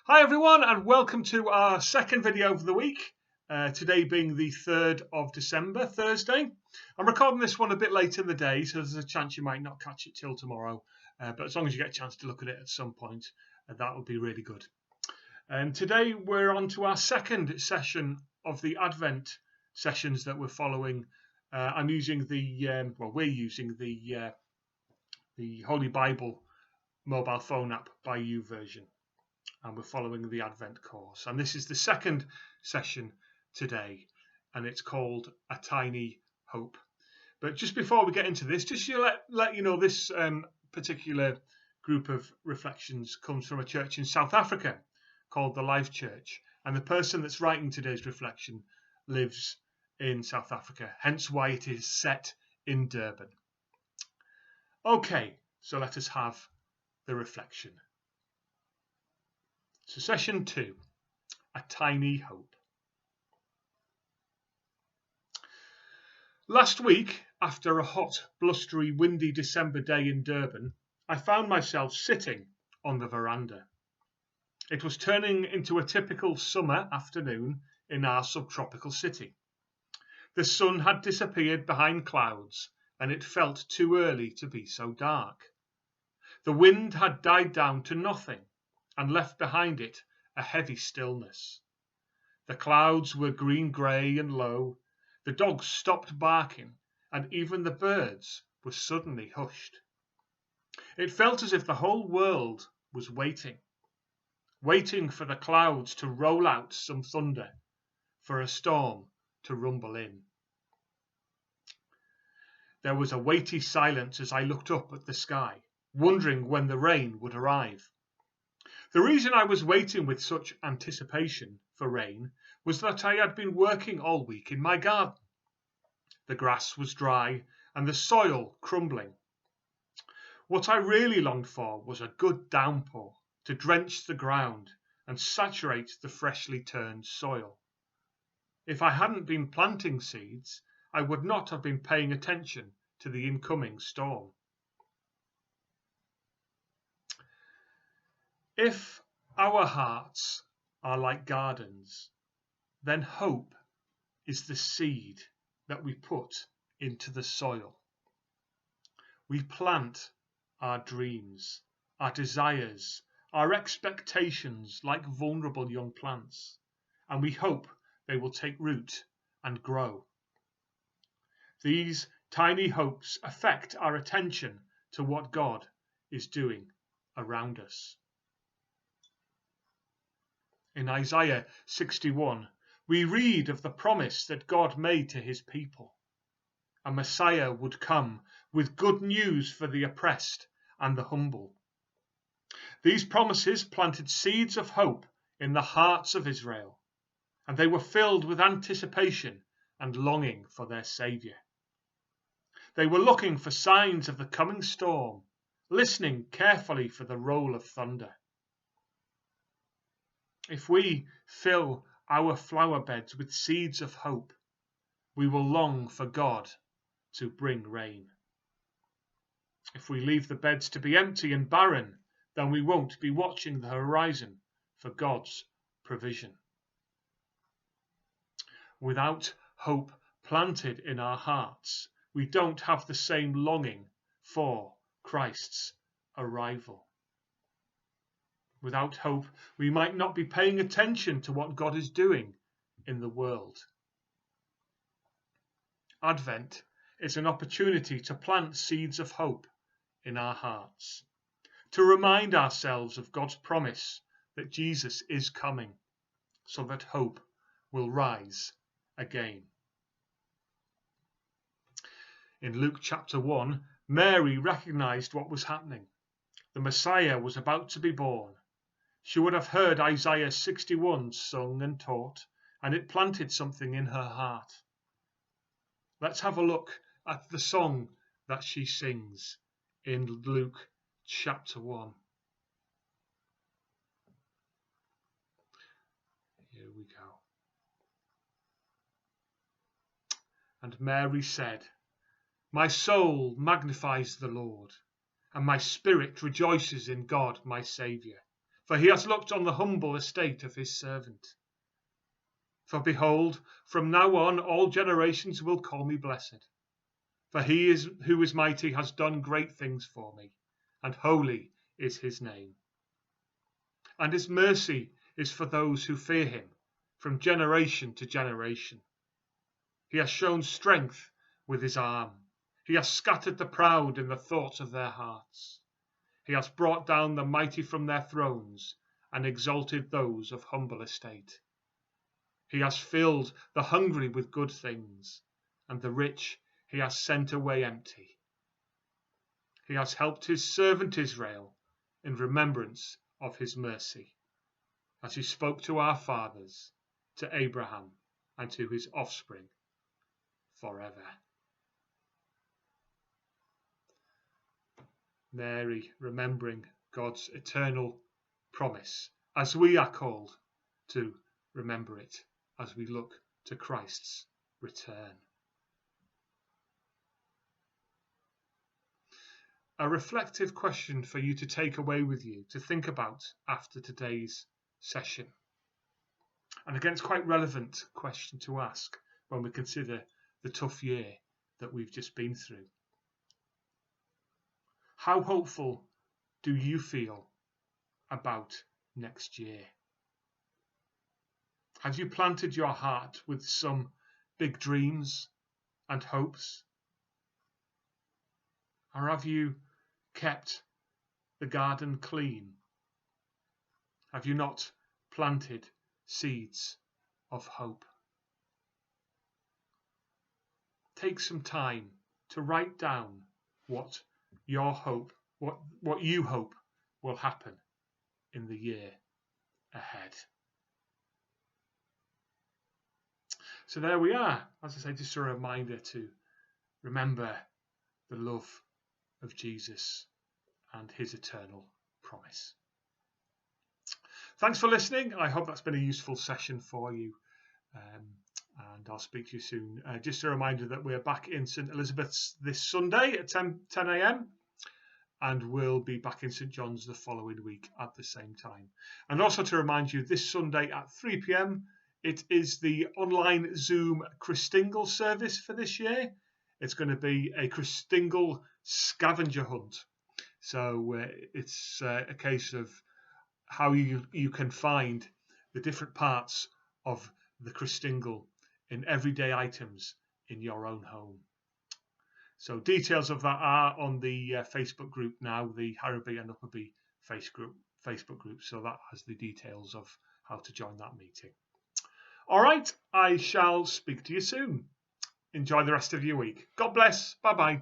Hi everyone, and welcome to our second video of the week. Today being the 3rd of December, Thursday. I'm recording this one a bit late in the day, so there's a chance you might not catch it till tomorrow. But as long as you get a chance to look at it at some point, that would be really good. Today we're on to our second session of the Advent sessions that we're following. We're using the Holy Bible mobile phone app by YouVersion. And we're following the Advent course. And this is the second session today, and it's called A Tiny Hope. But just before we get into this, just to let you know, this particular group of reflections comes from a church in South Africa called the Life Church. And the person that's writing today's reflection lives in South Africa, hence why it is set in Durban. Okay, so let us have the reflection. So session 2, A Tiny Hope. Last week, after a hot, blustery, windy December day in Durban, I found myself sitting on the veranda. It was turning into a typical summer afternoon in our subtropical city. The sun had disappeared behind clouds, and it felt too early to be so dark. The wind had died down to nothing, and left behind it a heavy stillness. The clouds were green-grey and low, the dogs stopped barking, and even the birds were suddenly hushed. It felt as if the whole world was waiting for the clouds to roll out some thunder, for a storm to rumble in. There was a weighty silence as I looked up at the sky, wondering when the rain would arrive. The reason I was waiting with such anticipation for rain was that I had been working all week in my garden. The grass was dry and the soil crumbling. What I really longed for was a good downpour to drench the ground and saturate the freshly turned soil. If I hadn't been planting seeds, I would not have been paying attention to the incoming storm. If our hearts are like gardens, then hope is the seed that we put into the soil. We plant our dreams, our desires, our expectations like vulnerable young plants, and we hope they will take root and grow. These tiny hopes affect our attention to what God is doing around us. In Isaiah 61, we read of the promise that God made to his people. A Messiah would come with good news for the oppressed and the humble. These promises planted seeds of hope in the hearts of Israel, and they were filled with anticipation and longing for their Saviour. They were looking for signs of the coming storm, listening carefully for the roll of thunder. If we fill our flower beds with seeds of hope, we will long for God to bring rain. If we leave the beds to be empty and barren, then we won't be watching the horizon for God's provision. Without hope planted in our hearts, we don't have the same longing for Christ's arrival. Without hope, we might not be paying attention to what God is doing in the world. Advent is an opportunity to plant seeds of hope in our hearts, to remind ourselves of God's promise that Jesus is coming, so that hope will rise again. In Luke chapter 1, Mary recognized what was happening. The Messiah was about to be born. She would have heard Isaiah 61 sung and taught, and it planted something in her heart. Let's have a look at the song that she sings in Luke chapter 1. Here we go. And Mary said, "My soul magnifies the Lord, and my spirit rejoices in God my Saviour, For he has looked on the humble estate of his servant. For behold, from now on all generations will call me blessed. For he is who is mighty has done great things for me, and holy is his name. And his mercy is for those who fear him, from generation to generation. He has shown strength with his arm. He has scattered the proud in the thoughts of their hearts. He has brought down the mighty from their thrones and exalted those of humble estate. He has filled the hungry with good things, and the rich he has sent away empty. He has helped his servant Israel in remembrance of his mercy, as he spoke to our fathers, to Abraham, and to his offspring forever. Mary, remembering God's eternal promise, as we are called to remember it as we look to Christ's return. A reflective question for you to take away with you, to think about after today's session. And again, it's quite a relevant question to ask when we consider the tough year that we've just been through. How hopeful do you feel about next year? Have you planted your heart with some big dreams and hopes? Or have you kept the garden clean? Have you not planted seeds of hope? Take some time to write down what your hope, what you hope will happen in the year ahead. So there we are. As I say, just a reminder to remember the love of Jesus and his eternal promise. Thanks for listening. I hope that's been a useful session for you. And I'll speak to you soon. Just a reminder that we're back in St Elizabeth's this Sunday at 10 a.m. and we'll be back in St John's the following week at the same time. And also to remind you, this Sunday at 3 p.m, it is the online Zoom Christingle service for this year. It's going to be a Christingle scavenger hunt. So it's a case of how you can find the different parts of the Christingle in everyday items in your own home. So details of that are on the Facebook group now, the Harrowby and Upperby Facebook group. So that has the details of how to join that meeting. All right, I shall speak to you soon. Enjoy the rest of your week. God bless. Bye-bye.